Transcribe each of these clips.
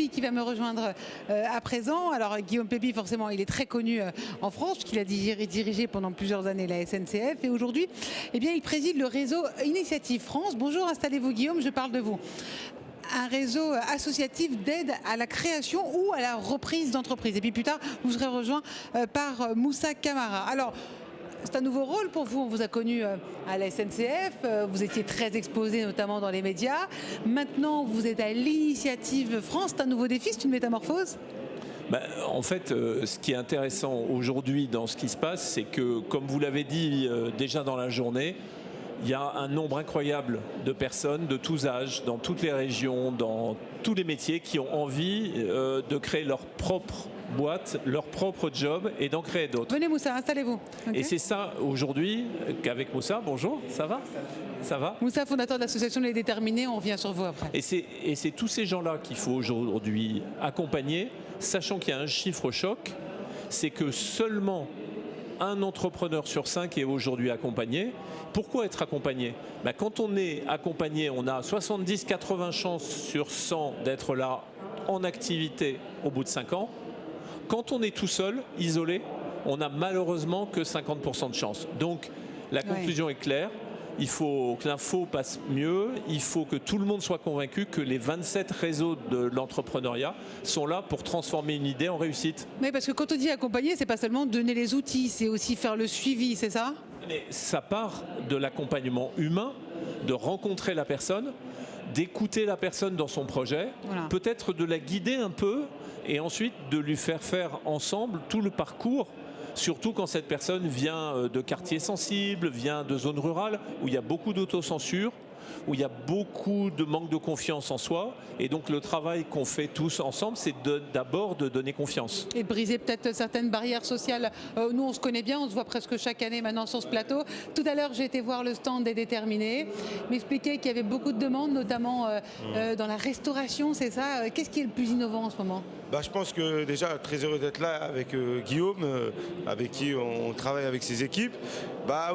Pépi qui va me rejoindre à présent. Alors Guillaume Pépi, forcément, il est très connu en France puisqu'il a dirigé pendant plusieurs années la SNCF et aujourd'hui, eh bien, il préside le réseau Initiative France. Bonjour, installez-vous Guillaume, je parle de vous. Un réseau associatif d'aide à la création ou à la reprise d'entreprise. Et puis plus tard, vous serez rejoint par Moussa Camara. Alors, c'est un nouveau rôle pour vous. On vous a connu à la SNCF, vous étiez très exposé notamment dans les médias. Maintenant, vous êtes à l'Initiative France. C'est un nouveau défi, c'est une métamorphose? En fait, ce qui est intéressant aujourd'hui dans ce qui se passe, c'est que, comme vous l'avez dit déjà dans la journée, il y a un nombre incroyable de personnes de tous âges, dans toutes les régions, dans tous les métiers, qui ont envie de créer leur propre boîte, leur propre job et d'en créer d'autres. Venez Moussa, installez-vous. Okay. Et c'est ça aujourd'hui qu'avec Moussa, bonjour, ça va? Ça va? Moussa, fondateur de l'association Les Déterminés, on revient sur vous après. Et c'est tous ces gens-là qu'il faut aujourd'hui accompagner, sachant qu'il y a un chiffre choc, c'est que seulement un entrepreneur sur 5 est aujourd'hui accompagné. Pourquoi être accompagné? Quand on est accompagné, on a 70-80 chances sur 100 d'être là en activité au bout de 5 ans. Quand on est tout seul, isolé, on n'a malheureusement que 50% de chance. Donc la conclusion est claire. Il faut que l'info passe mieux, il faut que tout le monde soit convaincu que les 27 réseaux de l'entrepreneuriat sont là pour transformer une idée en réussite. Mais parce que quand on dit accompagner, c'est pas seulement donner les outils, c'est aussi faire le suivi, c'est ça? Mais ça part de l'accompagnement humain, de rencontrer la personne, d'écouter la personne dans son projet, peut-être de la guider un peu et ensuite de lui faire faire ensemble tout le parcours. Surtout quand cette personne vient de quartiers sensibles, vient de zones rurales où il y a beaucoup d'autocensure, où il y a beaucoup de manque de confiance en soi. Et donc le travail qu'on fait tous ensemble, c'est d'abord de donner confiance. Et de briser peut-être certaines barrières sociales. Nous, on se connaît bien, on se voit presque chaque année maintenant sur ce plateau. Tout à l'heure, j'ai été voir le stand des Déterminés, m'expliquer qu'il y avait beaucoup de demandes, notamment dans la restauration, c'est ça. Qu'est-ce qui est le plus innovant en ce moment? Je pense que déjà, très heureux d'être là avec Guillaume, avec qui on travaille avec ses équipes.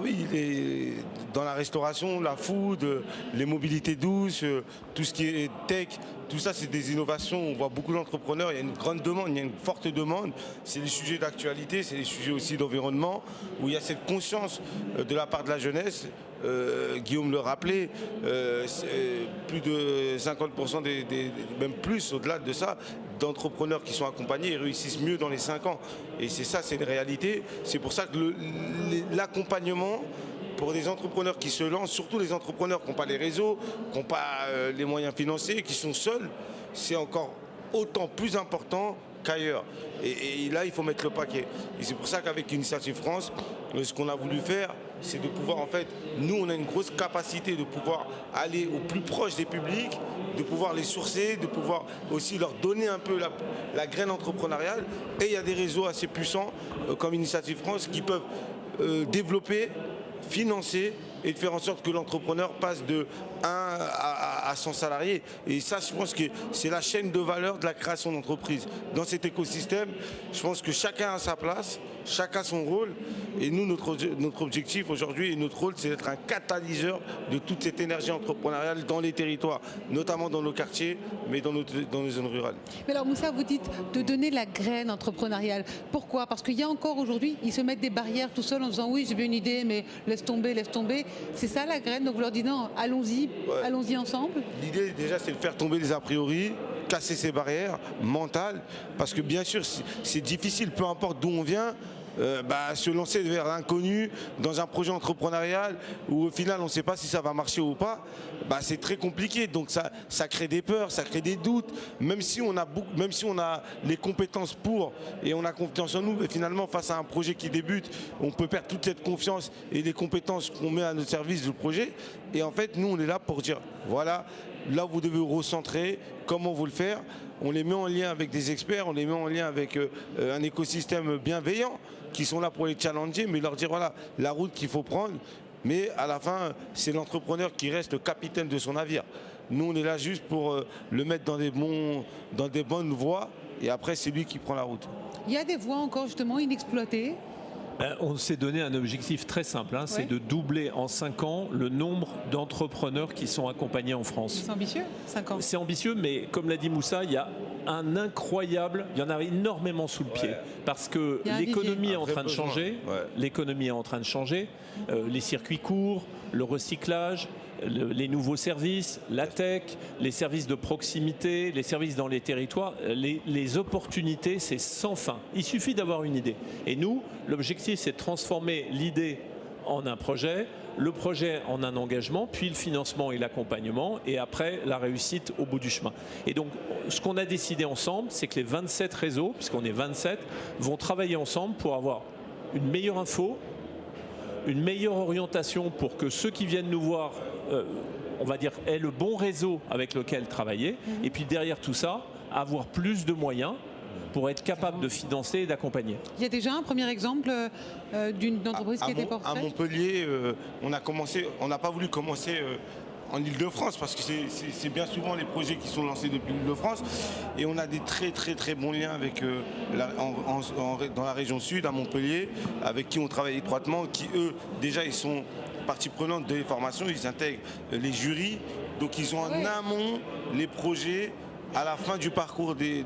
Oui, il est dans la restauration, la food, les mobilités douces, tout ce qui est tech, tout ça c'est des innovations. On voit beaucoup d'entrepreneurs, il y a une grande demande, il y a une forte demande. C'est des sujets d'actualité, c'est des sujets aussi d'environnement, où il y a cette conscience de la part de la jeunesse. Guillaume le rappelait, plus de 50%, même plus au-delà de ça, d'entrepreneurs qui sont accompagnés et réussissent mieux dans les 5 ans. Et c'est ça, c'est une réalité. C'est pour ça que l'accompagnement pour des entrepreneurs qui se lancent, surtout les entrepreneurs qui n'ont pas les réseaux, qui n'ont pas les moyens financiers, qui sont seuls, c'est encore autant plus important qu'ailleurs. Et là, il faut mettre le paquet. Et c'est pour ça qu'avec Initiative France, ce qu'on a voulu faire, c'est de pouvoir, en fait, nous, on a une grosse capacité de pouvoir aller au plus proche des publics, de pouvoir les sourcer, de pouvoir aussi leur donner un peu la graine entrepreneuriale. Et il y a des réseaux assez puissants, comme Initiative France, qui peuvent développer, financer et de faire en sorte que l'entrepreneur passe de 1 à 100 salariés. Et ça, je pense que c'est la chaîne de valeur de la création d'entreprise. Dans cet écosystème, je pense que chacun a sa place, chacun son rôle. Et nous, notre objectif aujourd'hui et notre rôle, c'est d'être un catalyseur de toute cette énergie entrepreneuriale dans les territoires, notamment dans nos quartiers, mais dans les zones rurales. Mais alors Moussa, vous dites de donner la graine entrepreneuriale. Pourquoi? Parce qu'il y a encore aujourd'hui, ils se mettent des barrières tout seuls en disant oui, j'ai bien une idée, mais laisse tomber, laisse tomber. C'est ça la graine, donc vous leur dites non, allons-y, allons-y ensemble. L'idée déjà, c'est de faire tomber les a priori, casser ces barrières mentales, parce que bien sûr, c'est difficile, peu importe d'où on vient. Se lancer vers l'inconnu dans un projet entrepreneurial où au final on ne sait pas si ça va marcher ou pas, c'est très compliqué. Donc ça crée des peurs, ça crée des doutes. Même si on a les compétences pour et on a confiance en nous, mais finalement face à un projet qui débute, on peut perdre toute cette confiance et les compétences qu'on met à notre service du projet. Et en fait, nous on est là pour dire voilà, là vous devez vous recentrer, comment vous le faire. On les met en lien avec des experts, on les met en lien avec un écosystème bienveillant qui sont là pour les challenger, mais leur dire voilà la route qu'il faut prendre. Mais à la fin, c'est l'entrepreneur qui reste le capitaine de son navire. Nous, on est là juste pour le mettre dans des bonnes voies et après, c'est lui qui prend la route. Il y a des voies encore justement inexploitées. On s'est donné un objectif très simple, c'est de doubler en 5 ans le nombre d'entrepreneurs qui sont accompagnés en France. C'est ambitieux, 5 ans. C'est ambitieux, mais comme l'a dit Moussa, il y a un incroyable, il y en a énormément sous le pied, parce que l'économie est en train de changer, l'économie est en train de changer, les circuits courts, le recyclage, les nouveaux services, la tech, les services de proximité, les services dans les territoires, les opportunités, c'est sans fin. Il suffit d'avoir une idée. Et nous, l'objectif, c'est de transformer l'idée en un projet, le projet en un engagement, puis le financement et l'accompagnement, et après la réussite au bout du chemin. Et donc, ce qu'on a décidé ensemble, c'est que les 27 réseaux, puisqu'on est 27, vont travailler ensemble pour avoir une meilleure info, une meilleure orientation pour que ceux qui viennent nous voir, on va dire, aient le bon réseau avec lequel travailler, et puis derrière tout ça, avoir plus de moyens pour être capable de financer et d'accompagner. Il y a déjà un premier exemple d'une entreprise qui était portée. À Montpellier, on n'a pas voulu commencer en Ile-de-France parce que c'est bien souvent les projets qui sont lancés depuis l'Île-de-France et on a des très bons liens avec dans la région sud, à Montpellier, avec qui on travaille étroitement, qui eux déjà ils sont partie prenante des formations, ils intègrent les jurys, donc ils ont en amont les projets. À la fin du parcours de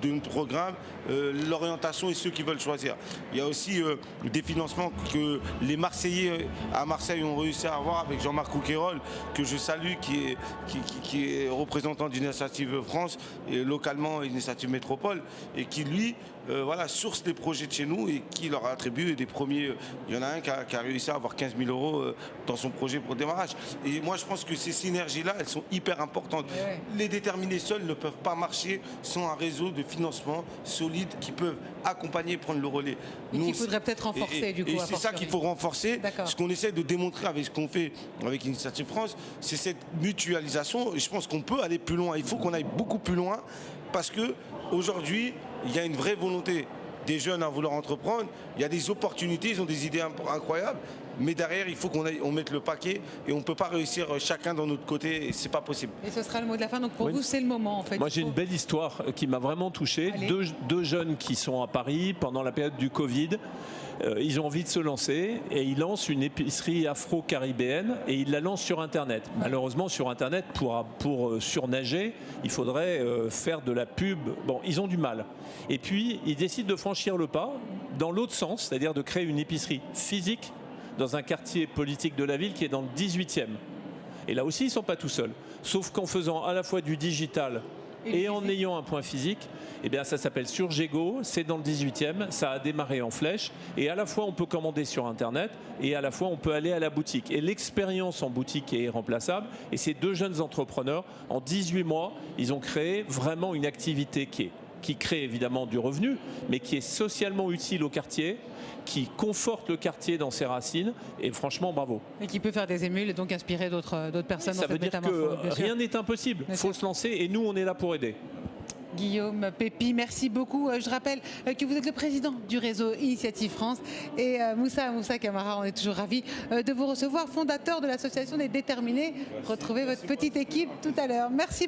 notre programme, l'orientation et ceux qui veulent choisir. Il y a aussi des financements que les Marseillais à Marseille ont réussi à avoir avec Jean-Marc Rouquayrol, que je salue, qui est représentant d'Initiative France et localement Initiative Métropole, et qui lui source des projets de chez nous et qui leur attribue des premiers. Il y en a un qui a réussi à avoir 15 000 € dans son projet pour démarrage. Et moi je pense que ces synergies-là, elles sont hyper importantes. Les déterminés seuls ne peuvent pas marcher sans un réseau de financement solide qui peuvent accompagner et prendre le relais. Il faudrait peut-être renforcer du coup. Et c'est ça qu'il faut renforcer. Ce qu'on essaie de démontrer avec ce qu'on fait avec Initiative France, c'est cette mutualisation. Et je pense qu'on peut aller plus loin. Il faut qu'on aille beaucoup plus loin parce que aujourd'hui, il y a une vraie volonté des jeunes à vouloir entreprendre. Il y a des opportunités, ils ont des idées incroyables. Mais derrière, il faut qu'on mette le paquet et on ne peut pas réussir chacun dans notre côté et c'est pas possible. Et ce sera le mot de la fin, donc pour vous c'est le moment en fait. Moi j'ai une belle histoire qui m'a vraiment touché. Deux jeunes qui sont à Paris pendant la période du Covid. Ils ont envie de se lancer et ils lancent une épicerie afro-caribéenne et ils la lancent sur Internet. Malheureusement sur Internet, pour surnager, il faudrait faire de la pub. Bon, ils ont du mal. Et puis ils décident de franchir le pas dans l'autre sens, c'est-à-dire de créer une épicerie physique dans un quartier politique de la ville qui est dans le 18e. Et là aussi, ils ne sont pas tout seuls. Sauf qu'en faisant à la fois du digital et en ayant un point physique, eh bien, ça s'appelle Surgego, c'est dans le 18e, ça a démarré en flèche. Et à la fois, on peut commander sur Internet et à la fois, on peut aller à la boutique. Et l'expérience en boutique est irremplaçable. Et ces deux jeunes entrepreneurs, en 18 mois, ils ont créé vraiment une activité qui crée évidemment du revenu, mais qui est socialement utile au quartier, qui conforte le quartier dans ses racines, et franchement, bravo. Et qui peut faire des émules et donc inspirer d'autres personnes dans cette métamorphose. Ça veut dire que rien n'est impossible, il faut se lancer, et nous, on est là pour aider. Guillaume Pépi, merci beaucoup. Je rappelle que vous êtes le président du réseau Initiative France et Moussa Camara, on est toujours ravis de vous recevoir, fondateur de l'association des déterminés. Retrouvez votre petite équipe tout à l'heure. Merci.